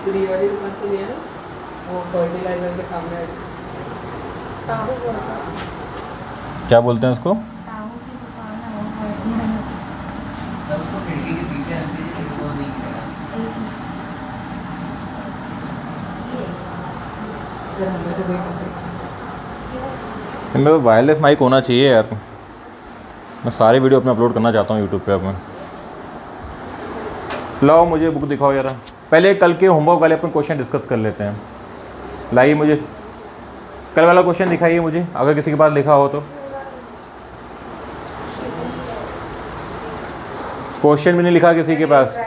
पूरी वाली दुकान तो नहीं है ना, वो फर्टिलाइजर के सामने। साहू बोलता है। क्या बोलते हैं उसको? साहू की दुकान है वो फर्टिलाइजर की। तब उसको खिड़की के पीछे रखती थी, वो नहीं किया। फिर हमें से कोई कंप्लेंट। मेरे वायरलेस माइक होना चाहिए यार, मैं सारे वीडियो अपने अपलोड करना चाहता हूँ यूट्यूब पे अपने। लाओ मुझे बुक दिखाओ यार, पहले कल के होमवर्क वाले अपन क्वेश्चन डिस्कस कर लेते हैं। लाइए मुझे कल वाला क्वेश्चन दिखाइए मुझे, अगर किसी के पास लिखा हो तो। क्वेश्चन भी नहीं लिखा किसी के पास।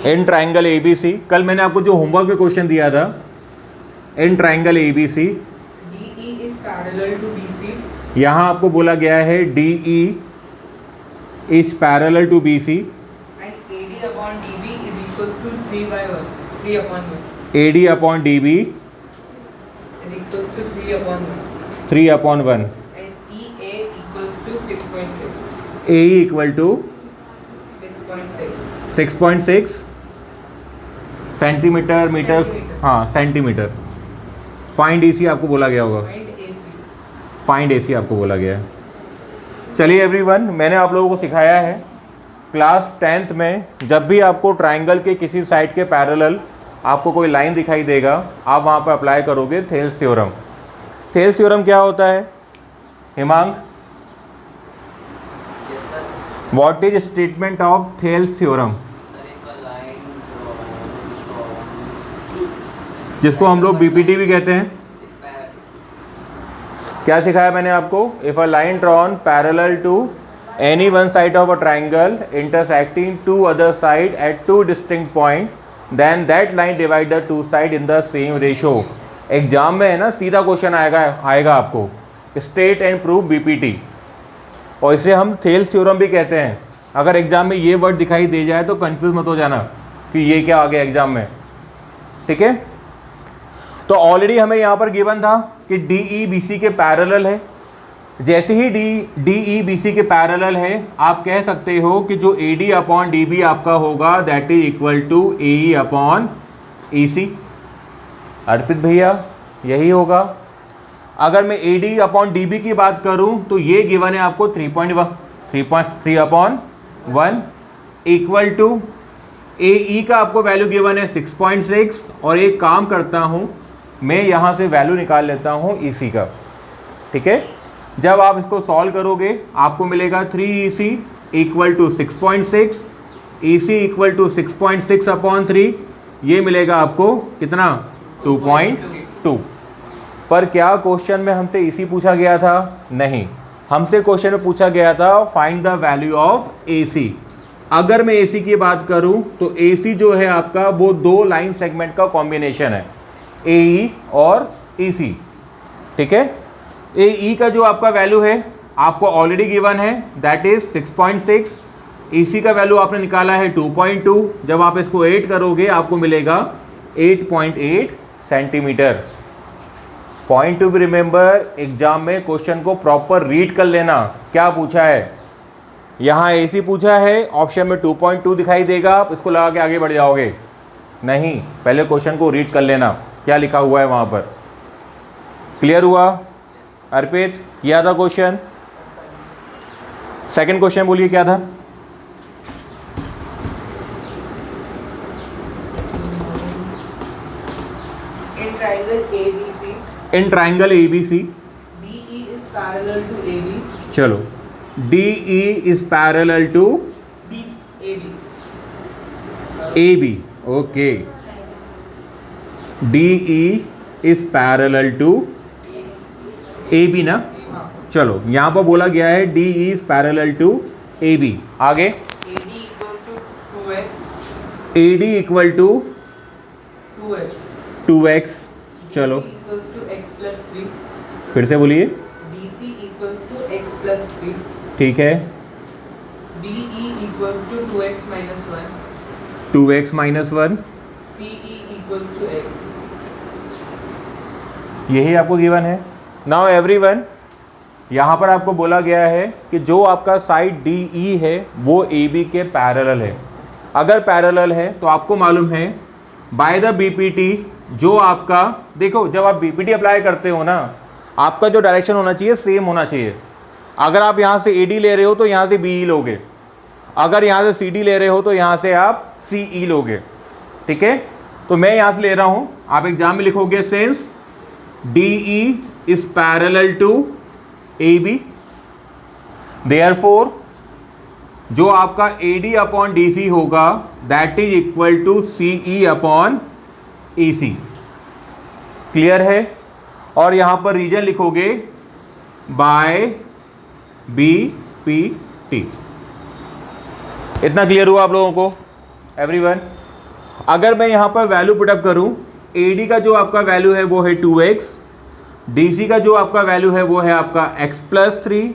इन ट्राइंगल ए बी सी, कल मैंने आपको जो होमवर्क में क्वेश्चन दिया था, in triangle A B C, DE is parallel to BC. यहाँ आपको बोला गया है DE is parallel to BC, And AD upon DB is equals to 3 by 1. 3 upon 1. AD upon DB Is equals to 3 upon 1. 3 अपॉन 1, And EA equals to 6.6. AE equal to 6.6. 6.6 centimetre metre, हाँ centimetre. Find AC आपको बोला गया होगा, Find AC. Find AC आपको बोला गया है। चलिए एवरीवन, मैंने आप लोगों को सिखाया है क्लास 10th में, जब भी आपको ट्राइंगल के किसी साइड के पैरेलल आपको कोई लाइन दिखाई देगा, आप वहाँ पर अप्लाई करोगे थेल्स थ्योरम। थेल्स थ्योरम क्या होता है Himang? Yes sir. What is statement of Thales theorem, Sir, एक line draw. जिसको हम लोग BPT भी कहते हैं। Is parallel. क्या सिखाया मैंने आपको? If a line drawn parallel to any one side of a triangle intersecting two other side at two distinct point, then that line divide the two side in the same ratio. Exam में है ना, सीधा question आएगा आपको, state and prove BPT, और इसे हम Thales theorem भी कहते हैं। अगर एग्जाम में ये वर्ड दिखाई दे जाए तो कंफ्यूज मत हो जाना कि ये क्या आ गया एग्जाम में, ठीक है। तो ऑलरेडी हमें यहाँ पर गिवन था कि DE BC के पैरेलल है। जैसे ही DE BC के पैरेलल है, आप कह सकते हो कि जो AD अपॉन DB आपका होगा that is equal to AE upon EC। Arpit भैया यही होगा। अगर मैं AD अपॉन DB की बात करूं तो ये गिवन है आपको 3.3 अपॉन 1 इक्वल टू AE का आपको वैल्यू गिवन है 6.6, और एक काम करता हूं, मैं यहाँ से वैल्यू निकाल लेता हूँ EC का, ठीक है। जब आप इसको सॉल्व करोगे आपको मिलेगा 3EC equal to 6.6, EC equal to 6.6 upon 3, ये मिलेगा आपको कितना 2.2। पर क्या क्वेश्चन में हमसे EC पूछा गया था? नहीं, हमसे क्वेश्चन में पूछा गया था find the value of AC। अगर मैं AC की बात करूं तो AC जो है आपका वो दो लाइन सेगमेंट का कॉम्बिनेशन है, AE और EC, ठीक है। AE का जो आपका वैल्यू है आपको ऑलरेडी गिवन है दैट इज 6.6, EC का वैल्यू आपने निकाला है 2.2, जब आप इसको 8 करोगे आपको मिलेगा 8.8 centimetre. Point to be remember, exam में क्वेश्चन को प्रॉपर रीड कर लेना। क्या पूछा है? यहाँ AC पूछा है, ऑप्शन में 2.2 दिखाई देगा, आप इसको लगा के आगे बढ़ जाओगे नहीं, पहले क्वेश्चन को रीड कर लेना क्या लिखा हुआ है वहाँ पर। क्लियर हुआ? अर्पित किया था क्वेश्चन? सेकंड क्वेश्चन बोलिए क्या था? In triangle ABC, in triangle ABC, DE is parallel to AB. चलो DE is parallel to AB. AB, okay, DE is parallel to AB ना। चलो यहाँ पर बोला गया है DE is parallel to AB। आगे AD equals to 2x. AD equal to 2x. 2x। चलो DC equals to x plus 3. फिर से बोलिए। DC equals to x plus 3. ठीक है, DE equals to 2x minus 1. 2x minus 1, CE equals to x. यही आपको given है। Now everyone, यहाँ पर आपको बोला गया है कि जो आपका साइड DE है वो AB के पैरेलल है। अगर पैरेलल है तो आपको मालूम है बाय द बीपीटी, जो आपका देखो जब आप बीपीटी अप्लाई करते हो ना, आपका जो डायरेक्शन होना चाहिए सेम होना चाहिए। अगर आप यहाँ से एडी ले रहे हो तो यहाँ से बीई लोगे, अगर यहाँ से सीडी ले रहे हो तो यहाँ से आप सीई लोगे, ठीक है। तो मैं यहाँ से ले रहा हूँ, आप एग्जाम में लिखोगे since DE is parallel to A B, therefore जो आपका AD अपॉन DC होगा that is equal to CE upon EC। Clear है। और यहां पर रीजन लिखोगे बाय BPT। इतना क्लियर हुआ आप लोगों को एवरीवन। अगर मैं यहां पर वैल्यू पुटअप करूं, AD का जो आपका वैल्यू है वो है 2x, DC का जो आपका वैल्यू है वो है आपका x प्लस 3,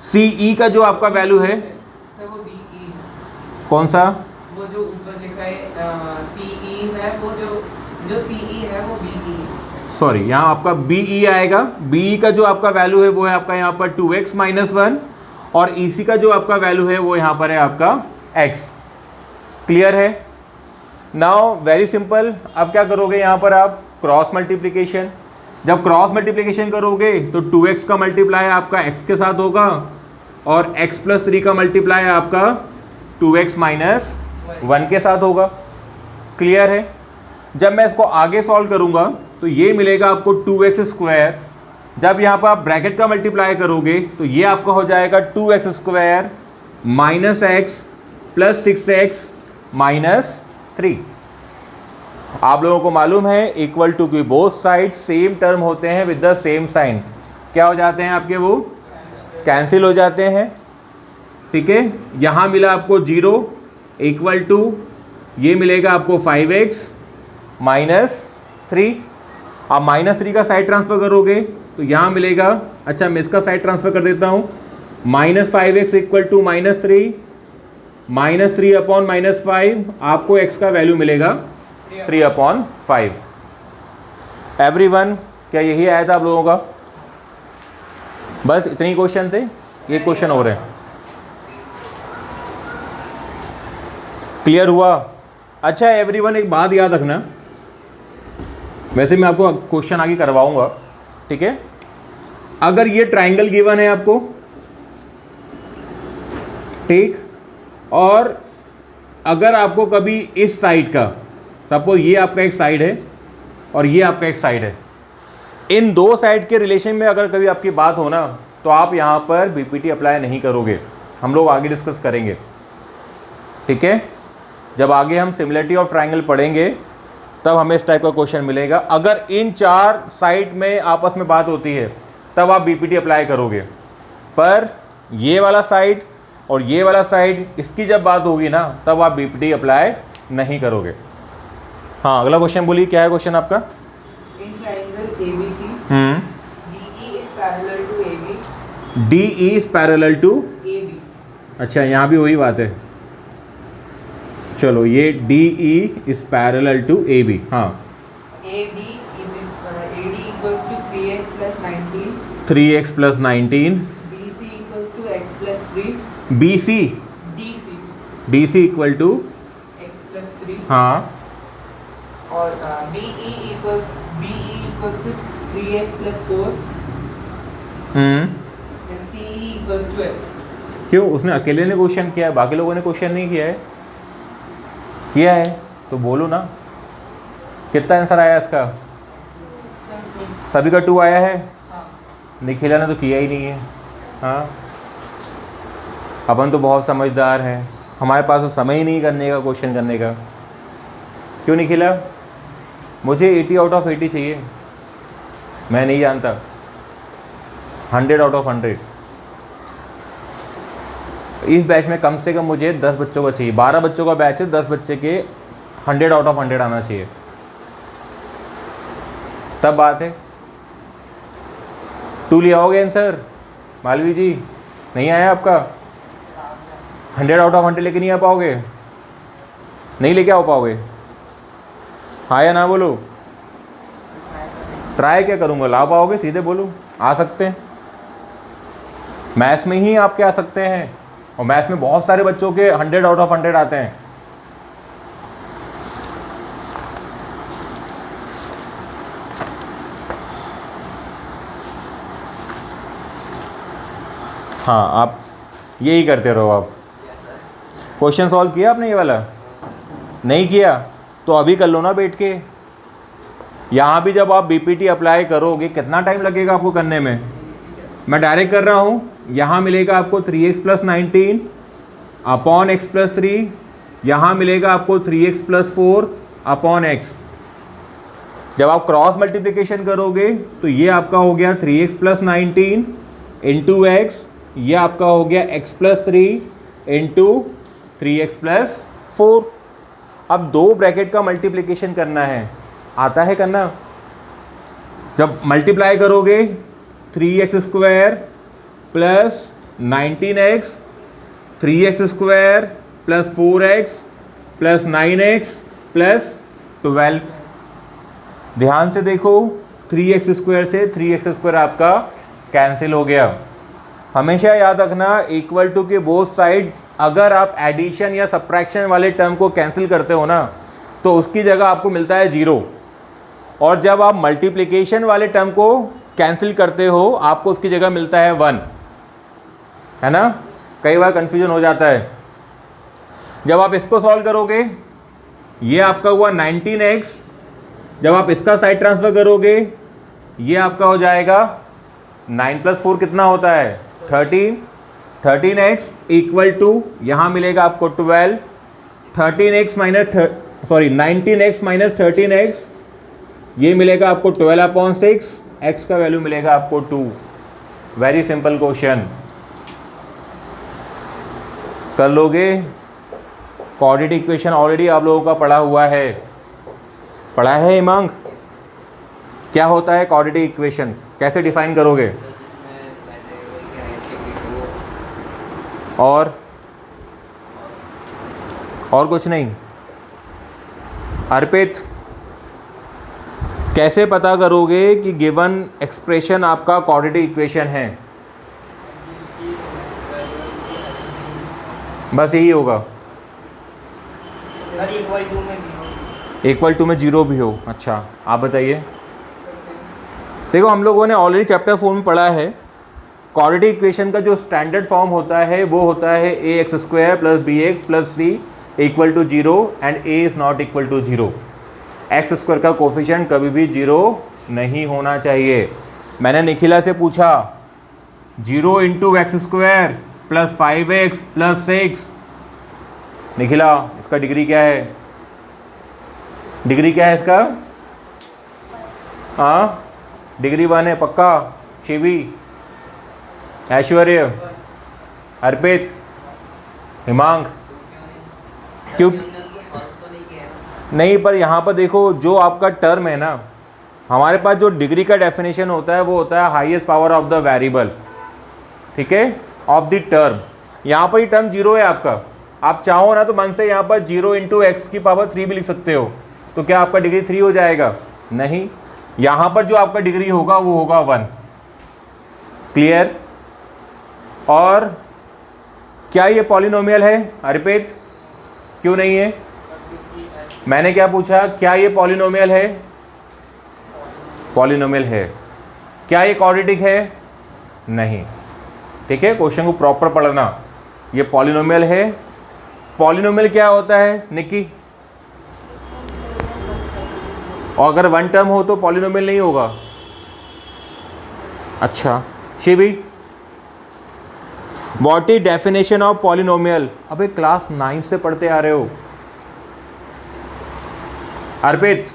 CE का जो आपका वैल्यू है सर वो BE, कौन सा, वो जो ऊपर लिखा है CE है, वो जो CE है वो BE। सॉरी यहाँ आपका BE आएगा। BE का जो आपका वैल्यू है वो है आपका यहाँ पर 2x माइनस 1, और EC का जो आपका वैल्यू है वो यहाँ पर है आपका x। क्लियर है। नाउ वेरी सिंपल, अब क्या करोगे यहाँ पर आप क्रॉस मल्टीप्लिकेशन। जब क्रॉस मल्टीप्लिकेशन करोगे तो 2x का मल्टीप्लाई आपका x के साथ होगा और x प्लस 3 का मल्टीप्लाई आपका 2x माइनस 1 के साथ होगा। क्लियर है। जब मैं इसको आगे सॉल्व करूंगा तो ये मिलेगा आपको 2x स्क्वायर। जब यहाँ पर आप ब्रैकेट का मल्टीप्लाई करोगे तो ये आपका हो जाएगा 2x square minus x plus 6x minus 3। आप लोगों को मालूम है इक्वल टू की बोथ साइड सेम टर्म होते हैं विद द सेम साइन, क्या हो जाते हैं आपके, वो कैंसिल हो जाते हैं, ठीक है। यहाँ मिला आपको 0 इक्वल टू ये मिलेगा आपको 5x माइनस 3। आप माइनस 3 का साइड ट्रांसफ़र करोगे तो यहाँ मिलेगा, अच्छा मैं इसका साइड ट्रांसफ़र कर देता हूँ, minus 5x equal to minus 3, minus 3 upon minus 5, आपको x का वैल्यू मिलेगा 3 अपॉन 5। एवरीवन, क्या यही आया था आप लोगों का? बस इतने ही क्वेश्चन थे, ये क्वेश्चन हो रहे हैं। क्लियर हुआ? अच्छा एवरीवन, एक बात याद रखना, वैसे मैं आपको क्वेश्चन आगे करवाऊंगा, ठीक है। अगर ये ट्राइंगल गिवन है आपको, ठीक, और अगर आपको कभी इस साइड का, सपोज ये आपका एक साइड है और ये आपका एक साइड है, इन दो साइड के रिलेशन में अगर कभी आपकी बात हो ना, तो आप यहाँ पर बीपीटी अप्लाई नहीं करोगे। हम लोग आगे डिस्कस करेंगे, ठीक है। जब आगे हम सिमिलरिटी ऑफ ट्राइंगल पढ़ेंगे तब हमें इस टाइप का क्वेश्चन मिलेगा। अगर इन चार साइड में आपस में बात होती है तब आप बीपीटी अप्लाई करोगे, पर ये वाला साइड और ये वाला साइड, इसकी जब बात होगी ना तब आप बीपीटी अप्लाई नहीं करोगे। हाँ, अगला क्वेश्चन बोलिए, क्या है क्वेश्चन आपका? In triangle ABC DE is parallel to AB। DE is parallel to AB। अच्छा, यहाँ भी वही बात है। चलो, ये DE is parallel to AB। हाँ, AD equals to 3x plus 19। 3x plus 19। BC equals to x plus 3। BC DC equal to x plus 3। हाँ, और BE equals to 3x plus 4। and CE equals to x। क्यों? उसने अकेले ने question किया है, बाकी लोगों ने क्वेश्चन नहीं किया है। किया है तो बोलो ना, कितना आंसर आया इसका? सभी का 2 आया है। हाँ। निखिला ने तो किया ही नहीं है। हाँ, अपन तो बहुत समझदार हैं, हमारे पास तो समय ही नहीं करने का, क्वेश्चन करने का। क्यों निखिला? मुझे 80 आउट ऑफ 80 चाहिए, मैं नहीं जानता, 100 आउट ऑफ 100। इस बैच में कम से कम मुझे 10 बच्चों का चाहिए, 12 बच्चों का बैच है, 10 बच्चे के 100 आउट ऑफ 100 आना चाहिए, तब बात है। 2 ले आओगे आंसर? मालवी जी, नहीं आया आपका? 100 आउट ऑफ 100 लेके नहीं आ पाओगे? नहीं लेके आ पाओगे? हाँ या ना बोलो? ट्राई क्या करूँगा, ला पाओगे? सीधे बोलो, आ सकते हैं। मैथ्स में ही आपके आ सकते हैं, और मैथ्स में बहुत सारे बच्चों के 100 आउट ऑफ 100 आते हैं, हाँ, आप यही करते रहो। आप क्वेश्चन सॉल्व किया आपने ये वाला? नहीं किया तो अभी कर लो ना बैठ के। यहाँ भी जब आप बीपीटी अप्लाई करोगे कितना टाइम लगेगा आपको करने में? मैं डायरेक्ट कर रहा हूँ। यहाँ मिलेगा आपको 3x + 19 अपॉन x + 3, यहाँ मिलेगा आपको 3x + 4 अपॉन x। जब आप क्रॉस मल्टीप्लिकेशन करोगे तो ये आपका हो गया 3x + 19 इंटू x, ये आपका हो गया x + 3 इंटू 3x + 4। अब दो ब्रैकेट का मल्टीप्लिकेशन करना है, आता है करना? जब मल्टीप्लाई करोगे 3x² + 19x, 3x² + 4x + 9x + 12। ध्यान से देखो, 3x² से 3x² आपका कैंसिल हो गया। हमेशा याद रखना इक्वल टू के बोथ साइड अगर आप एडिशन या सब्ट्रैक्शन वाले टर्म को कैंसिल करते हो ना तो उसकी जगह आपको मिलता है 0, और जब आप मल्टीप्लिकेशन वाले टर्म को कैंसिल करते हो आपको उसकी जगह मिलता है 1, है ना? कई बार कन्फ्यूजन हो जाता है। जब आप इसको सॉल्व करोगे ये आपका हुआ 19x, जब आप इसका साइड ट्रांसफ़र करोगे ये आपका हो जाएगा 9 + 4 कितना होता है? 13। 13x इक्वल टू यहाँ मिलेगा आपको 12, 19x - 13x ये मिलेगा आपको 12/6, x का वैल्यू मिलेगा आपको 2। वेरी सिंपल क्वेश्चन, कर लोगे। क्वाड्रेटिक इक्वेशन ऑलरेडी आप लोगों का पढ़ा हुआ है, पढ़ा है हिमांग? क्या होता है क्वाड्रेटिक इक्वेशन, कैसे डिफाइन करोगे? और कुछ नहीं? अर्पित, कैसे पता करोगे कि गिवन एक्सप्रेशन आपका क्वाड्रेटिक इक्वेशन है? बस यही होगा, इक्वल टू में 0 भी हो। अच्छा, आप बताइए। देखो, हम लोगों ने ऑलरेडी चैप्टर 4 में पढ़ा है क्वाड्रेटिक इक्वेशन का जो स्टैंडर्ड फॉर्म होता है वो होता है ax² + bx + c = 0 and a is not equal to 0। x² का कोफिशिएंट कभी भी 0 नहीं होना चाहिए। मैंने निखिला से पूछा 0 × x² + 5x + 6, निखिला इसका डिग्री क्या है? डिग्री क्या है इसका? हाँ, डिग्री 1 है पक्का? शिवी, ऐश्वर्य, अर्पित, हिमांग, क्यों नहीं? पर यहाँ पर देखो, जो आपका टर्म है ना, हमारे पास जो डिग्री का डेफिनेशन होता है वो होता है highest power of the variable, ठीक है, ऑफ द टर्म। यहाँ पर ये टर्म 0 है आपका। आप चाहो ना तो मन से यहाँ पर 0 × x³ भी लिख सकते हो, तो क्या आपका डिग्री 3 हो जाएगा? नहीं, यहाँ पर जो आपका डिग्री होगा वो होगा 1। क्लियर? और क्या ये पॉलिनोमियल है अर्पित? क्यों नहीं है? मैंने क्या पूछा, क्या ये पॉलिनोमियल है? पॉलिनोमियल है। क्या ये क्वाड्रेटिक है? नहीं। ठीक है, क्वेश्चन को प्रॉपर पढ़ना। ये पॉलिनोमियल है। पॉलिनोमियल क्या होता है निक्की? और अगर 1 टर्म हो तो पॉलिनोमियल नहीं होगा। अच्छा, Shivi, what is definition of polynomial? अबे क्लास 9 से पढ़ते आ रहे हो। अर्पित,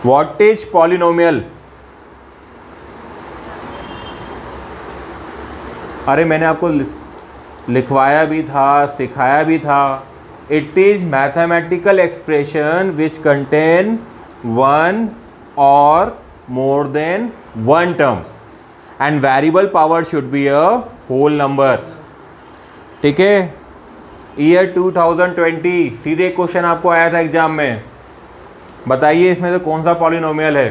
व्हाट इज पॉलिनोमियल? अरे मैंने आपको लिखवाया भी था, सिखाया भी था। It is mathematical expression which contain 1 और more than 1 term and variable power should be a whole number। ठीक है, ईयर 2020 सीधे क्वेश्चन आपको आया था एग्जाम में। बताइए इसमें से कौन सा पॉलिनोमियल है?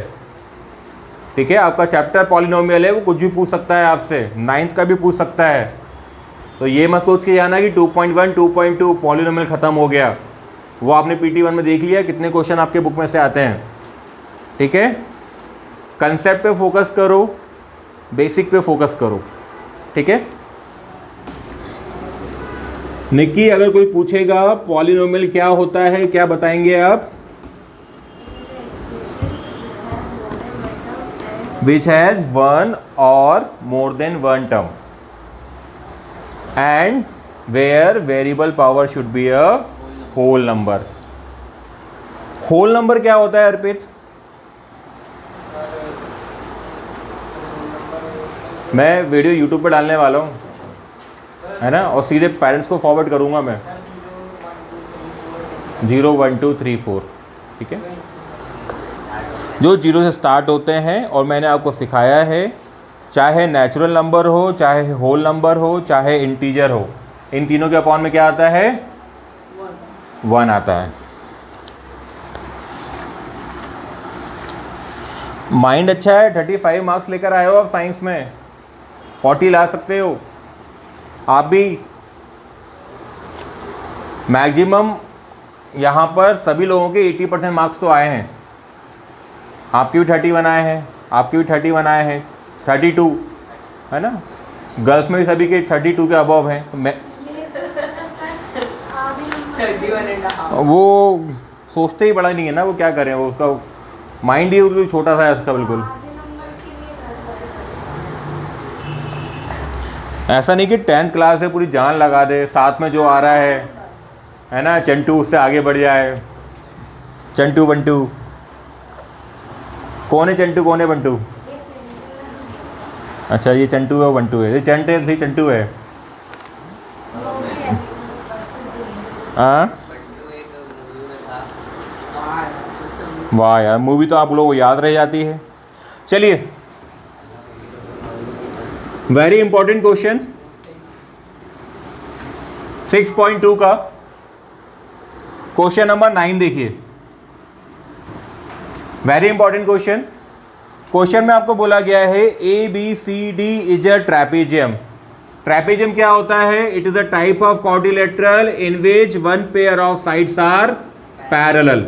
ठीक है, आपका चैप्टर पॉलिनोमियल है, वो कुछ भी पूछ सकता है आपसे, 9th का भी पूछ सकता है। तो ये मत सोच के जाना कि 2.1 2.2 पॉलिनोमियल ख़त्म हो गया। वो आपने PT1 में देख लिया कितने क्वेश्चन आपके बुक में से आते हैं। ठीक है, कंसेप्ट पे फोकस करो, बेसिक पे फोकस करो। ठीक है। निक्की, अगर कोई पूछेगा पॉलिनोमियल क्या होता है, क्या बताएंगे आप? विच हैज वन और more than one term and where variable power should be a whole number. Whole number क्या होता है अर्पित? मैं वीडियो यूट्यूब पर डालने वाला हूँ, है ना, और सीधे पेरेंट्स को फॉरवर्ड करूँगा मैं। 0 1 2 3 4, ठीक है, जो 0 से स्टार्ट होते हैं। और मैंने आपको सिखाया है, चाहे नेचुरल नंबर हो, चाहे होल नंबर हो, चाहे इंटीजर हो, इन तीनों के अपॉन में क्या आता है? 1 आता है। माइंड अच्छा है, 35 मार्क्स लेकर आए हो आप साइंस में, 40 ला सकते हो आप भी। मैक्सिमम यहाँ पर सभी लोगों के 80% मार्क्स तो आए हैं। आपके भी 31 आए हैं, आपके भी 31 आए हैं, 32 है ना, गर्ल्स में भी सभी के 32 के अबव हैं। मैं 31.5 वो सोचते ही बड़ा नहीं है ना, वो क्या करें, वो उसका माइंड ही बिल्कुल छोटा सा है उसका बिल्कुल। ऐसा नहीं कि 10th क्लास है पूरी जान लगा दे, साथ में जो आ रहा है ना, चंटू, उससे आगे बढ़ जाए। चंटू बंटू, कौन है चंटू, कौन है बंटू? अच्छा, ये चंटू है, वो बंटू है, ये चंटे सही चंटू है। हाँ, वाह यार, मूवी तो आप लोगों को याद रह जाती है। चलिए, वेरी इंपॉर्टेंट क्वेश्चन 6.2 का क्वेश्चन नंबर 9 देखिए। Very important question. क्वेश्चन में आपको बोला गया है ABCD is a trapezium. Trapezium क्या होता है? It is a type of quadrilateral in which one pair of sides are parallel.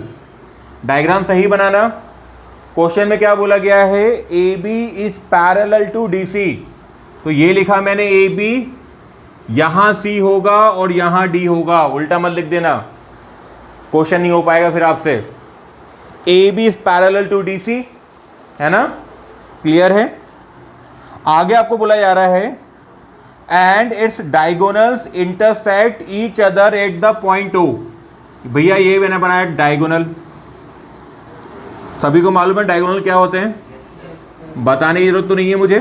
Diagram सही बनाना। क्वेश्चन में क्या बोला गया है? AB is parallel to DC। तो ये लिखा मैंने AB, यहां C होगा और यहां D होगा, उल्टा मत लिख देना, क्वेश्चन नहीं हो पाएगा फिर आपसे। AB is parallel to DC, है ना, क्लियर है। आगे आपको बोला जा रहा है and it's diagonals intersect each other at the point O। भैया ये मैंने बनाया डायगोनल, सभी को मालूम है डायगोनल क्या होते हैं, बताने की जरूरत तो नहीं है मुझे,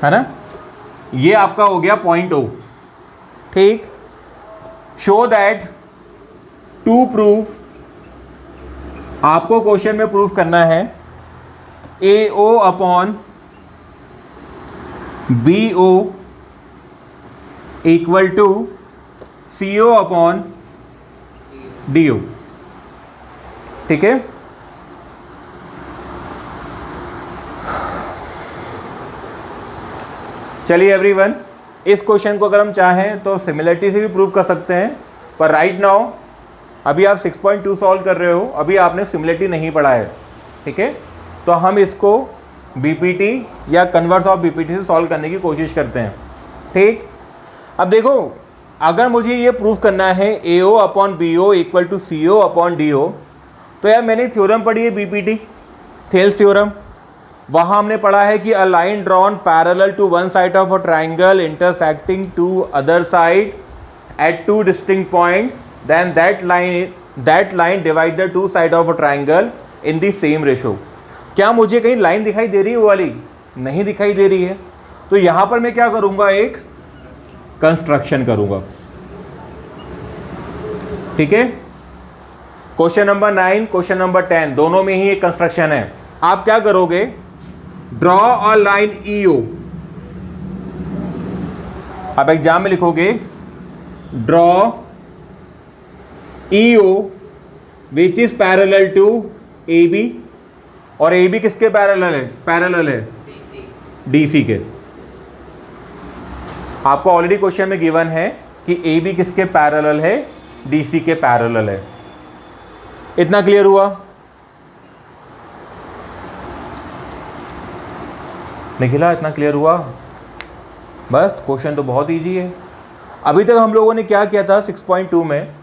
है ना। ये आपका हो गया पॉइंट O, ठीक। शो दैट, टू प्रूफ, आपको क्वेश्चन में प्रूफ करना है AO upon BO equal to CO upon DO, ठीक है। चलिए एवरीवन, इस क्वेश्चन को अगर हम चाहें तो सिमिलरिटी से भी प्रूव कर सकते हैं, पर राइट नाउ अभी आप 6.2 सॉल्व कर रहे हो, अभी आपने सिमिलरिटी नहीं पढ़ा है, ठीक है। तो हम इसको BPT या कन्वर्स ऑफ BPT से सॉल्व करने की कोशिश करते हैं, ठीक। अब देखो, अगर मुझे ये प्रूव करना है AO upon BO equal to CO upon DO, तो यार मैंने थ्योरम पढ़ी है BPT, थेल्स थ्योरम। वहाँ हमने पढ़ा है कि a line drawn parallel to one side of a triangle intersecting two other side at two distinct point, then that line divide the two side of a triangle in the same ratio. क्या मुझे कहीं line दिखाई दे रही है? वो वाली नहीं दिखाई दे रही है। तो यहाँ पर मैं क्या करूँगा? एक कंस्ट्रक्शन करूँगा, ठीक है। क्वेश्चन नंबर 9, क्वेश्चन नंबर 10 दोनों में ही एक कंस्ट्रक्शन है। आप क्या करोगे? Draw a line EO। आप एग्जाम में लिखोगे draw EO which is parallel to AB, और AB किसके पैरेलल है? पैरेलल है DC के। आपको ऑलरेडी क्वेश्चन में गिवन है कि AB किसके पैरेलल है? DC के पैरेलल है। इतना क्लियर हुआ? निखिला, इतना क्लियर हुआ? बस क्वेश्चन तो बहुत ईजी है। अभी तक हम लोगों ने क्या किया था 6.2 में,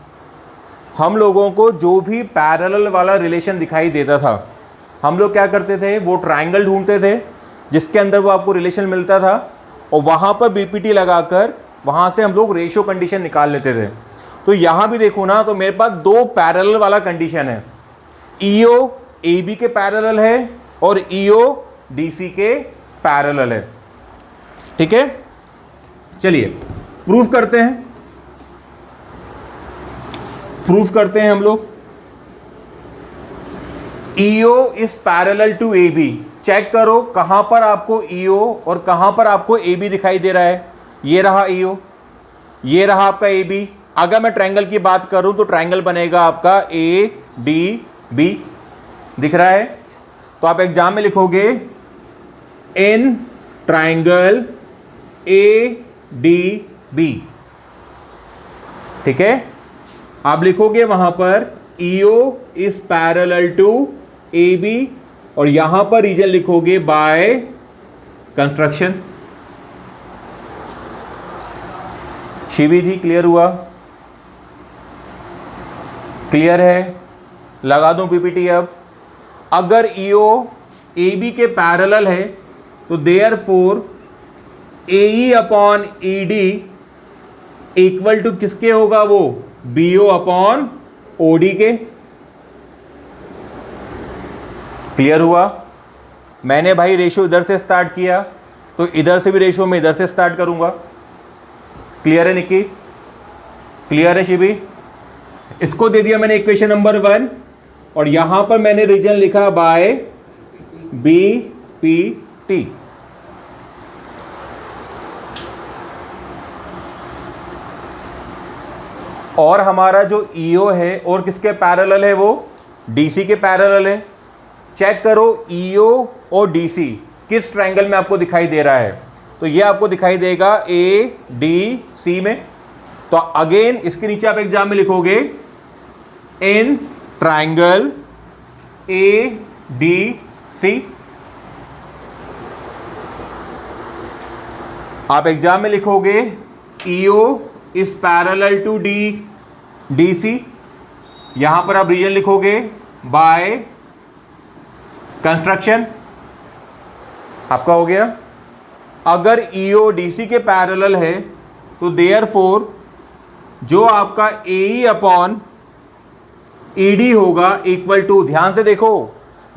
हम लोगों को जो भी पैरेलल वाला रिलेशन दिखाई देता था हम लोग क्या करते थे, वो ट्राइंगल ढूंढते थे जिसके अंदर वो आपको रिलेशन मिलता था और वहाँ पर बीपीटी लगाकर वहाँ से हम लोग रेशियो कंडीशन निकाल लेते थे। तो यहाँ भी देखो ना, तो मेरे पास दो पैरेलल वाला कंडीशन है, ईओ एबी के पैरेलल है और ईओ डीसी के पैरेलल है। ठीक है, चलिए प्रूफ करते हैं, हम लोग। E O is parallel to A B. Check करो कहां पर आपको ईओ और कहां पर आपको एबी दिखाई दे रहा है। ये रहा ईओ, ये रहा आपका एबी। अगर मैं ट्रायंगल की बात करूं तो ट्रायंगल बनेगा आपका ए डी बी, दिख रहा है। तो आप एग्जाम में लिखोगे in triangle A D B. ठीक है, आप लिखोगे वहां पर E O is parallel to A B और यहां पर रीजन लिखोगे by construction. Shivi ji clear हुआ? क्लियर है? लगा दूं पीपीटी। अब अगर ईओ ए बी के पैरेलल है तो देयरफॉर AE अपॉन ED इक्वल टू किसके होगा, वो BO अपॉन OD के। क्लियर हुआ? मैंने भाई रेशियो इधर से स्टार्ट किया तो इधर से भी रेशियो में इधर से स्टार्ट करूंगा। क्लियर है निक्की? क्लियर है शिवी? इसको दे दिया मैंने इक्वेशन नंबर 1 और यहां पर मैंने रीजन लिखा बाय BPT। और हमारा जो ईओ है और किसके पैरेलल है, वो डीसी के पैरेलल है। चेक करो ईओ और डीसी किस ट्रायंगल में आपको दिखाई दे रहा है, तो ये आपको दिखाई देगा ए डी सी में। तो अगेन इसके नीचे आप एग्जाम में लिखोगे in triangle A D C. आप एग्जाम में लिखोगे E O is parallel to D C. यहां पर आप रीजन लिखोगे बाय कंस्ट्रक्शन। आपका हो गया। अगर ईओ डीसी के पैरेलल है तो देयरफॉर जो आपका एई अपॉन ईडी होगा इक्वल टू, ध्यान से देखो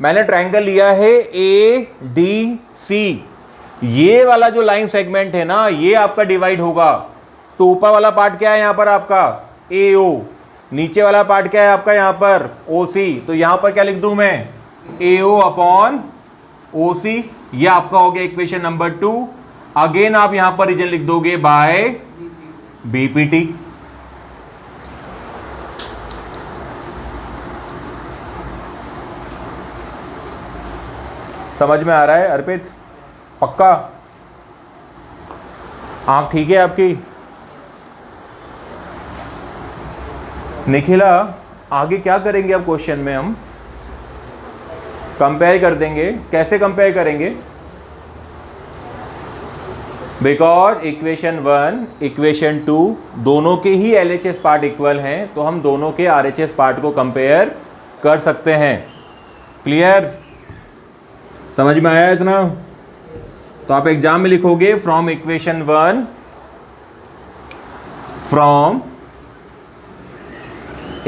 मैंने ट्रायंगल लिया है ए डी सी। ये वाला जो लाइन सेगमेंट है ना, ये आपका डिवाइड होगा। तो ऊपर वाला पार्ट क्या है यहां पर आपका AO, नीचे वाला पार्ट क्या है आपका यहां पर OC। तो यहां पर क्या लिख दूं मैं, AO अपॉन OC। ये आपका हो गया इक्वेशन नंबर 2। अगेन आप यहां पर रीजन लिख दोगे बाय BPT। समझ में आ रहा है अर्पित? पक्का? आंख ठीक है आपकी? निखिला आगे क्या करेंगे अब क्वेश्चन में, हम कंपेयर कर देंगे। कैसे कंपेयर करेंगे? बिकॉज इक्वेशन 1 इक्वेशन 2 दोनों के ही LHS पार्ट इक्वल हैं, तो हम दोनों के RHS पार्ट को कंपेयर कर सकते हैं। क्लियर? समझ में आया इतना? तो आप एग्जाम में लिखोगे from equation 1, from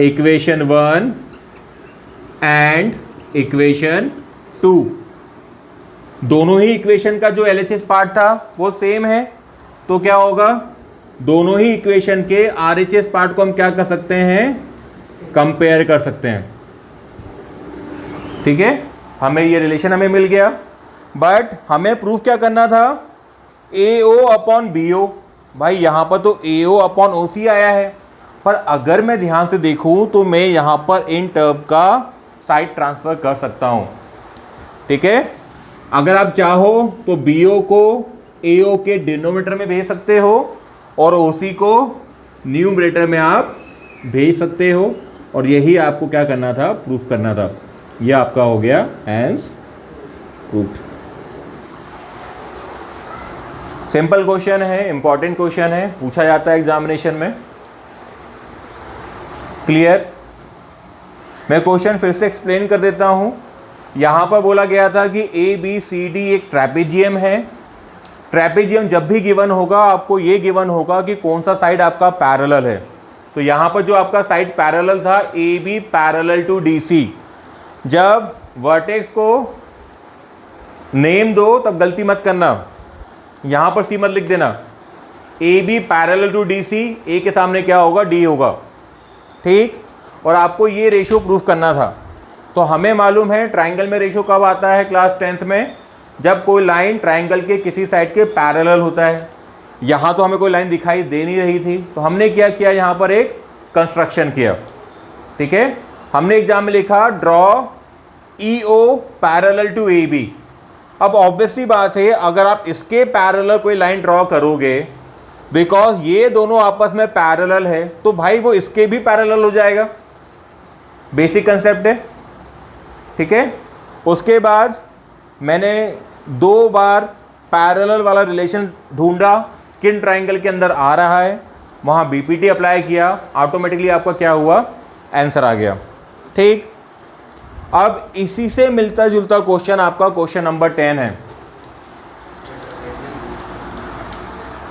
equation 1 and equation 2, दोनों ही इक्वेशन का जो LHS पार्ट था वो सेम है। तो क्या होगा, दोनों ही इक्वेशन के RHS पार्ट को हम क्या कर सकते हैं, कंपेयर कर सकते हैं। ठीक है, हमें ये रिलेशन हमें मिल गया। बट हमें प्रूफ क्या करना था, AO अपॉन BO। भाई यहां पर तो AO अपॉन OC आया है, पर अगर मैं ध्यान से देखूं तो मैं यहां पर इन टर्म का साइड ट्रांसफर कर सकता हूं। ठीक है, अगर आप चाहो तो BO को AO के डिनोमिनेटर में भेज सकते हो और OC को न्यूमरेटर में आप भेज सकते हो, और यही आपको क्या करना था, प्रूफ करना था। यह आपका हो गया हैंस प्रूफ। सिंपल क्वेश्चन है, इंपॉर्टेंट क्वेश्चन है, पूछा जाता है एग्जामिनेशन में। क्लियर? मैं क्वेश्चन फिर से एक्सप्लेन कर देता हूं। यहां पर बोला गया था कि ए बी सी डी एक ट्रेपेजियम है। ट्रेपेजियम जब भी गिवन होगा आपको ये गिवन होगा कि कौन सा साइड आपका पैरेलल है। तो यहां पर जो आपका साइड पैरेलल था A B parallel to D C. जब वर्टेक्स को नेम दो तब गलती मत करना, यहां पर सी मत लिख देना। A B parallel to D C, A के सामने क्या होगा? डी होगा। ठीक, और आपको ये रेशियो प्रूफ करना था। तो हमें मालूम है ट्राइंगल में रेशियो कब आता है क्लास 10th में, जब कोई लाइन ट्राइंगल के किसी साइड के पैरेलल होता है। यहाँ तो हमें कोई लाइन दिखाई दे नहीं रही थी, तो हमने क्या किया, यहाँ पर एक कंस्ट्रक्शन किया। ठीक है, हमने एग्जाम में लिखा draw E O parallel to A B. अब ऑब्वियसली बात है अगर आप इसके पैरेलल कोई लाइन ड्रॉ करोगे, बिकॉज ये दोनों आपस में पैरेलल है, तो भाई वो इसके भी पैरेलल हो जाएगा। बेसिक कंसेप्ट है। ठीक है, उसके बाद मैंने 2 बार पैरेलल वाला रिलेशन ढूंढा किन ट्राइंगल के अंदर आ रहा है, वहाँ बीपीटी अप्लाई किया, ऑटोमेटिकली आपका क्या हुआ, आंसर आ गया। ठीक, अब इसी से मिलता जुलता क्वेश्चन आपका क्वेश्चन नंबर 10 है।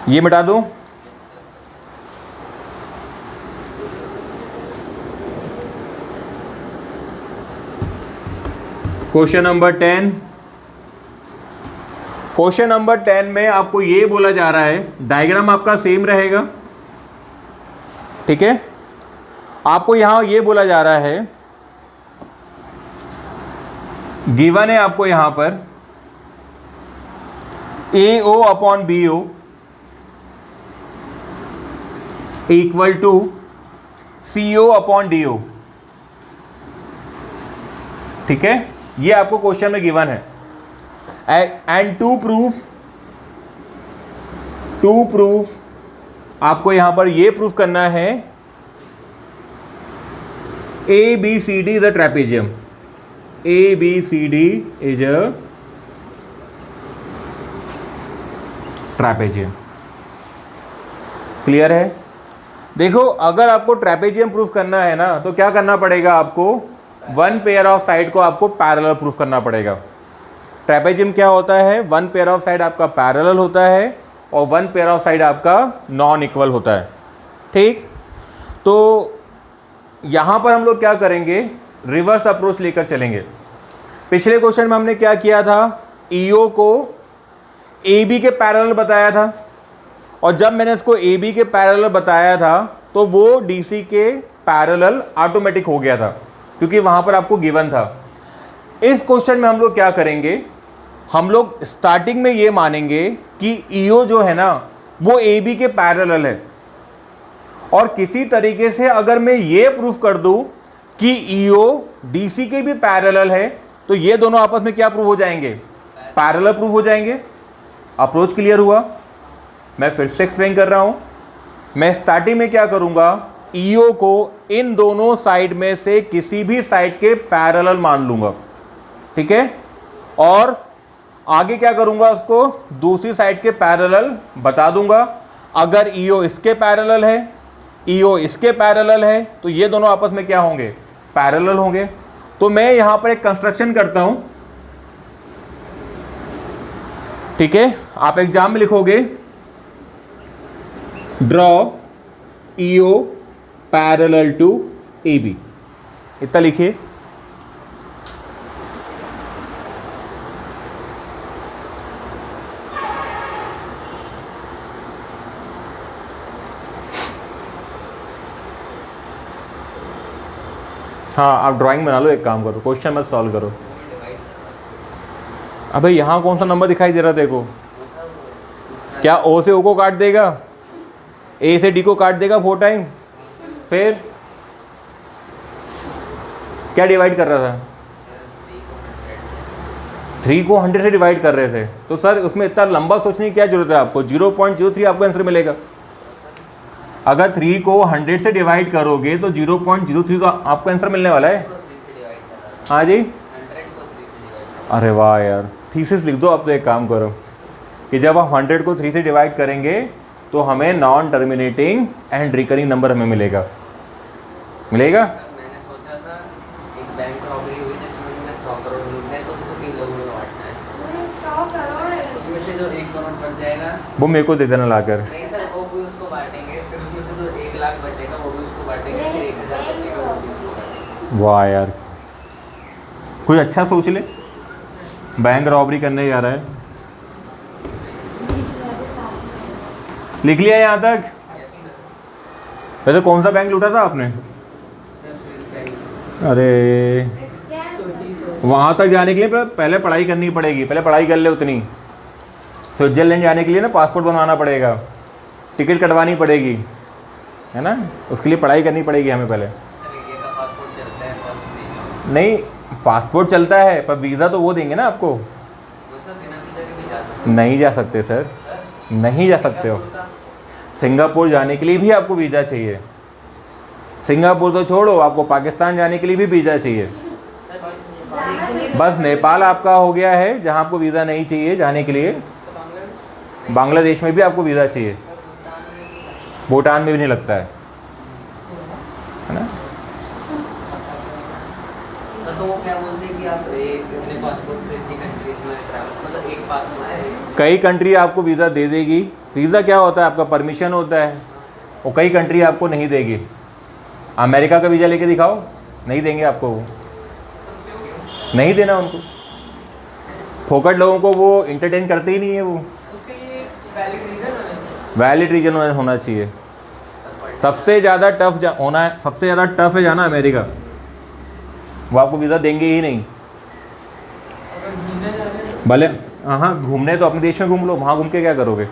ये मिटा दूं? Question number 10। क्वेश्चन नंबर 10 में आपको ये बोला जा रहा है, डायग्राम आपका सेम रहेगा। ठीक है, आपको यहां ये बोला जा रहा है, गिवन है आपको यहां पर A O upon B O equal to C O upon D O. ठीक है, ये आपको क्वेश्चन में गिवन है। एंड टू प्रूफ आपको यहां पर ये प्रूफ करना है A B C D is a trapezium. A B C D is a trapezium. Clear है? देखो, अगर आपको ट्रेपेजियम प्रूफ करना है ना, तो क्या करना पड़ेगा आपको, 1 पेयर ऑफ साइड को आपको पैरेलल प्रूफ करना पड़ेगा। ट्रेपेजियम क्या होता है, 1 पेयर ऑफ साइड आपका पैरेलल होता है और 1 पेयर ऑफ साइड आपका नॉन इक्वल होता है। ठीक, तो यहां पर हम लोग क्या करेंगे, रिवर्स अप्रोच लेकर चलेंगे। पिछले क्वेश्चन में हमने क्या किया था, ईओ को ए बी के पैरेलल बताया था, और जब मैंने इसको ए बी के पैरेलल बताया था तो वो डी सी के पैरेलल ऑटोमेटिक हो गया था, क्योंकि वहां पर आपको गिवन था। इस क्वेश्चन में हम लोग क्या करेंगे, हम लोग स्टार्टिंग में ये मानेंगे कि ईओ जो है ना वो ए बी के पैरेलल है, और किसी तरीके से अगर मैं ये प्रूफ कर दूं कि ईओ डी सी के भी पैरेलल है, तो ये दोनों आपस में क्या प्रूव हो जाएंगे, पैरेलल प्रूव हो जाएंगे। अप्रोच क्लियर हुआ? मैं फिर से एक्सप्लेन कर रहा हूं। मैं स्टार्टिंग में क्या करूंगा, ईओ को इन दोनों साइड में से किसी भी साइड के पैरेलल मान लूंगा। ठीक है, और आगे क्या करूंगा, उसको दूसरी साइड के पैरेलल बता दूंगा। अगर ईओ इसके पैरेलल है, ईओ इसके पैरेलल है, तो ये दोनों आपस में क्या होंगे, पैरेलल होंगे। तो मैं यहां पर एक कंस्ट्रक्शन करता हूं। ठीक है, आप एग्जाम में लिखोगे draw E O parallel to A B, इतना लिखिए। हाँ, आप ड्राइंग बना लो, एक काम करो, क्वेश्चन मत सॉल्व करो। अबे यहाँ कौन सा नंबर दिखाई दे रहा, देखो, क्या ओ से ओ को काट देगा, ए से डी को काट देगा 4 टाइम, फिर क्या डिवाइड कर रहा था, 3 को 100 से डिवाइड कर रहे थे। तो सर उसमें इतना लंबा सोचने की क्या जरूरत है आपको, 0.03 आपको आंसर मिलेगा। अगर 3 को 100 से डिवाइड करोगे तो 0.03 तो आपको आंसर मिलने वाला है। हाँ जी, अरे वाह यार, थीसिस लिख दो आप, तो एक काम करो, कि जब हम 100 को 3 से डिवाइड करेंगे तो हमें non terminating and recurring number हमें मिलेगा। सर मैंने सोचा था एक बैंक रॉबरी हुई जिसमें उन्होंने 100 करोड़ लूट गए तो उसको 3 लोगों में बांटना है। 100 करोड़ उसमें से जो 1 करोड़ बच जाएगा वो मेरे को दे देना लाकर। नहीं सर वो भी उसको बांटेंगे, फिर उसमें से जो 1 लाख बचेगा वो भी उसको बांटेंगे, फिर 1000 बचेगा वो भी उसको बांटेंगे। वाह यार, कुछ अच्छा सोच ले। बैंक रॉबरी करने जा रहा है। 20,000 से 7,000। लिख लिया यहाँ तक? वैसे कौन सा बैंक लूटा था आपने? Sir Swiss bank. अरे वहाँ तक जाने के लिए पहले पढ़ाई करनी पड़ेगी, पहले पढ़ाई कर ले उतनी। स्विट्जरलैंड जाने के लिए ना पासपोर्ट बनवाना पड़ेगा, टिकट कटवानी पड़ेगी, है ना, उसके लिए पढ़ाई करनी पड़ेगी हमें पहले। सर इंडिया का पासपोर्ट चलता है और नहीं, पासपोर्ट चलता है पर वीज़ा तो वो देंगे ना आपको। तो सर बिना वीज़ा के भी जा सकते नहीं जा सकते सर, सर। नहीं जा सकते हो। सिंगापुर का? सिंगापुर जाने के लिए भी आपको वीज़ा चाहिए। सिंगापुर तो छोड़ो, आपको पाकिस्तान जाने के लिए भी वीज़ा चाहिए। सर बस नेपाल आपका हो गया है जहाँ आपको वीज़ा नहीं चाहिए जाने के लिए। बांग्लादेश में भी आपको वीज़ा चाहिए, भूटान में भी नहीं लगता है ना। सर तो वो क्या बोलते हैं कि आप इतने पासपोर्ट से इतनी कंट्रीज में ट्रैवल, मतलब एक पासपोर्ट है। कई कंट्री आपको वीज़ा दे देगी। वीज़ा क्या होता है? आपका परमिशन होता है, और कई कंट्री आपको नहीं देगी। अमेरिका का वीज़ा लेके दिखाओ, नहीं देंगे आपको, वो नहीं देना उनको। फोकट लोगों को वो इंटरटेन करते ही नहीं है। वो उसके लिए वैलिड रीजन वैलिड रीजन होना चाहिए। सबसे ज़्यादा टफ होना है, सबसे ज़्यादा टफ है जाना अमेरिका। वो आपको वीज़ा देंगे ही नहीं। भले हाँ, घूमने तो अपने देश में घूम लो, वहाँ घूम के क्या करोगे?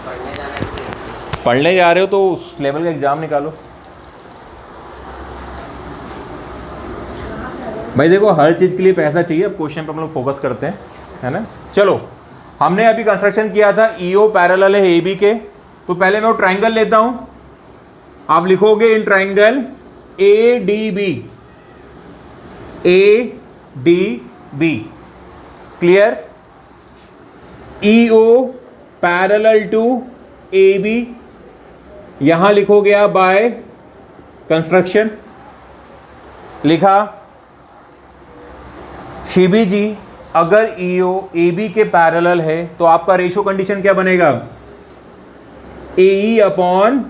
पढ़ने जाना है। पढ़ने जा रहे हो तो उस लेवल का एग्ज़ाम निकालो। भाई देखो, हर चीज़ के लिए पैसा चाहिए। अब क्वेश्चन पर हम लोग फोकस करते हैं, है ना। चलो, हमने अभी कंस्ट्रक्शन किया था, ईओ पैरेलल है ए बी के। तो पहले मैं वो ट्राइंगल लेता हूँ। आप लिखोगे in triangle A D B, A D B, clear. E O parallel to A B, यहां लिखोगे आप बाय कंस्ट्रक्शन। लिखा। शिबी जी, अगर ईओ ए बी के पैरेलल है तो आपका रेशो कंडीशन क्या बनेगा? A E upon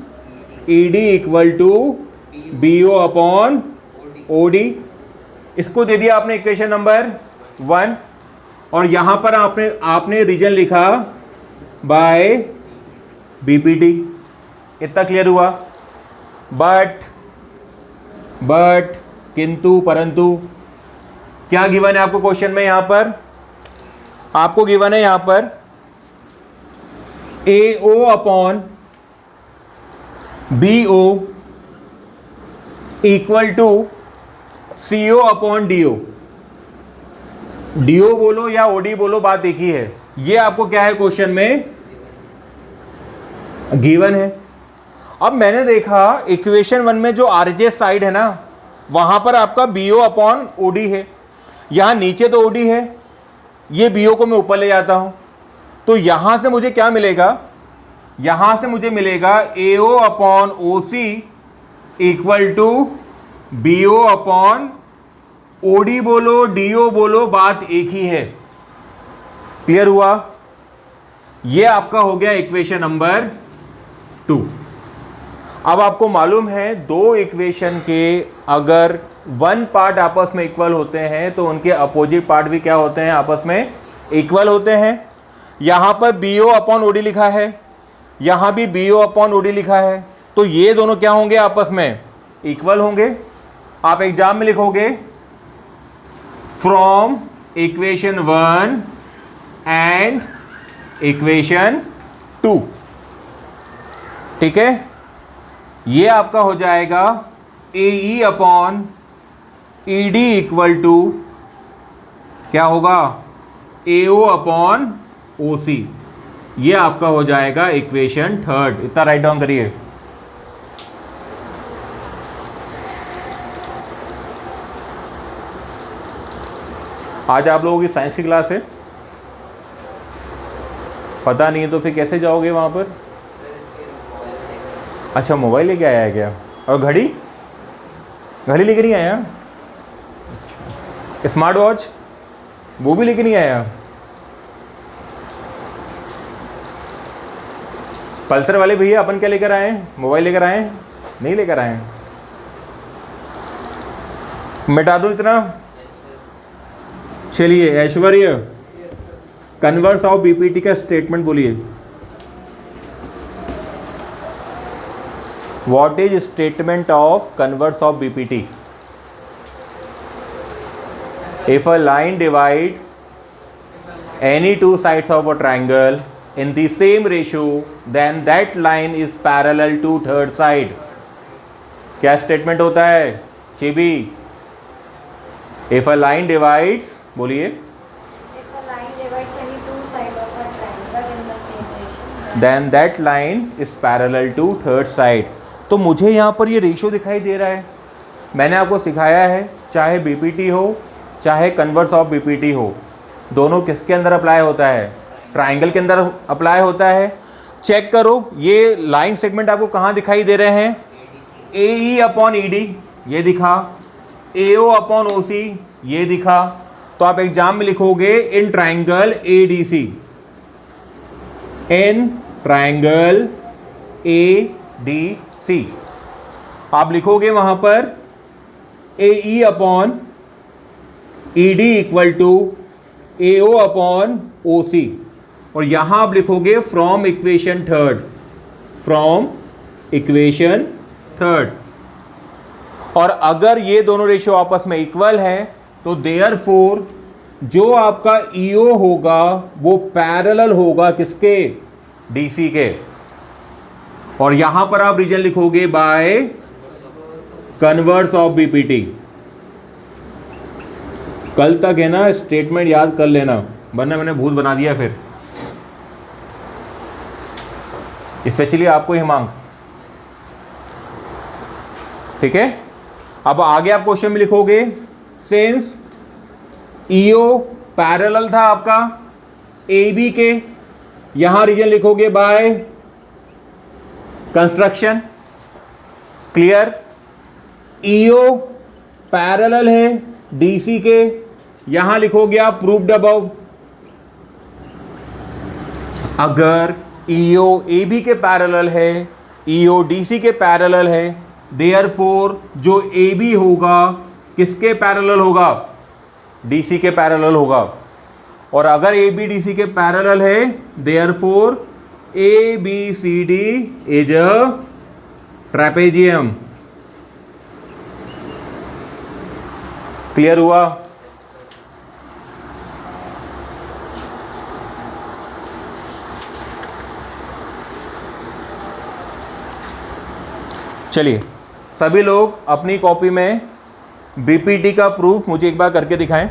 E D equal to B O upon O D. इसको दे दिया आपने इक्वेशन नंबर 1, और यहां पर आपने रीजन लिखा बाय बीपीटी। इतना क्लियर हुआ? बट किंतु परंतु क्या गिवन है आपको क्वेश्चन में? यहां पर आपको गिवन है यहां पर A O upon B O equal to C O upon D O. D O बोलो या ओडी बोलो, बात एक ही है। ये आपको क्या है क्वेश्चन में गिवन है। अब मैंने देखा इक्वेशन 1 में जो आरजेएस साइड है ना, वहां पर आपका बी ओ अपॉन ओडी है। यहां नीचे तो ओडी है, ये बी ओ को मैं ऊपर ले जाता हूं, तो यहां से मुझे क्या मिलेगा? यहां से मुझे मिलेगा A O upon O C equal to B O upon O D बोलो डी ओ बोलो, बात एक ही है। क्लियर हुआ? ये आपका हो गया इक्वेशन नंबर 2। अब आपको मालूम है दो इक्वेशन के अगर वन पार्ट आपस में इक्वल होते हैं तो उनके अपोजिट पार्ट भी क्या होते हैं? आपस में इक्वल होते हैं। यहां पर बी ओ अपॉन ओडी लिखा है, यहां भी बी ओ अपॉन ओडी लिखा है, तो ये दोनों क्या होंगे? आपस में इक्वल होंगे। आप एग्जाम में लिखोगे फ्रॉम इक्वेशन 1 एंड इक्वेशन 2, ठीक है। ये आपका हो जाएगा A E upon E D equal to क्या होगा? A O upon O C. ये आपका हो जाएगा इक्वेशन 3। इतना राइट डाउन करिए। आज आप लोगों की साइंस की क्लास है। पता नहीं है तो फिर कैसे जाओगे वहाँ पर? सर इसके मोबाइल में देखा। अच्छा, मोबाइल लेके आया है क्या? और घड़ी? घड़ी लेके नहीं आया? अच्छा, स्मार्ट वॉच वो भी लेके नहीं आया? पल्सर वाले भैया अपन क्या लेकर आए हैं? मोबाइल लेकर आए हैं? नहीं लेकर आए हैं। मिटा दो इतना। Yes sir. चलिए ऐश्वर्य, कन्वर्स ऑफ बीपीटी का स्टेटमेंट बोलिए। What is statement of converse of BPT? If a line divide any two sides of a triangle in the same ratio, then that line is parallel to third side. क्या statement होता है Shibi? If a line divides, बोलिए, If a line divides any two sides of a triangle in the same ratio, then that line is parallel to third side. तो मुझे यहाँ पर ये ratio दिखाई दे रहा है। मैंने आपको सिखाया है चाहे बीपीटी हो चाहे कन्वर्स ऑफ बीपीटी हो, दोनों किसके अंदर अप्लाई होता है? ट्राइंगल के अंदर अप्लाई होता है। चेक करो ये लाइन सेगमेंट आपको कहाँ दिखाई दे रहे हैं? ए ई अपॉन ई डी ये दिखा, ए ओ अपॉन ओ सी ये दिखा। तो आप एग्जाम में लिखोगे in triangle A D C, in triangle A D C आप लिखोगे वहां पर A E upon E D equal to A O upon O C, और यहां आप लिखोगे from equation third, from equation third. और अगर ये दोनों रेशियो आपस में इक्वल हैं तो देयरफॉर जो आपका ईओ होगा वो पैरेलल होगा किसके? डीसी के। और यहां पर आप रीजन लिखोगे बाय कन्वर्स ऑफ बीपीटी। कल तक है ना स्टेटमेंट याद कर लेना, वरना मैंने भूत बना दिया फिर, स्पेशली आपको हिमांक। ठीक है, अब आगे आप क्वेश्चन में लिखोगे सिंस ईओ पैरेलल था आपका ए बी के, यहां रीजन लिखोगे by construction. Clear? E O parallel है डीसी के, यहां लिखोगे आप प्रूव्ड अबव। अगर ईओ ए बी के पैरेलल है, ईओ डीसी के पैरेलल है, देयरफॉर जो ए बी होगा किसके पैरेलल होगा? डीसी के पैरेलल होगा। और अगर ए बी डीसी के पैरेलल है therefore A B C D is a trapezium. Clear हुआ? चलिए सभी लोग अपनी कॉपी में बीपीटी का प्रूफ मुझे एक बार करके दिखाएं।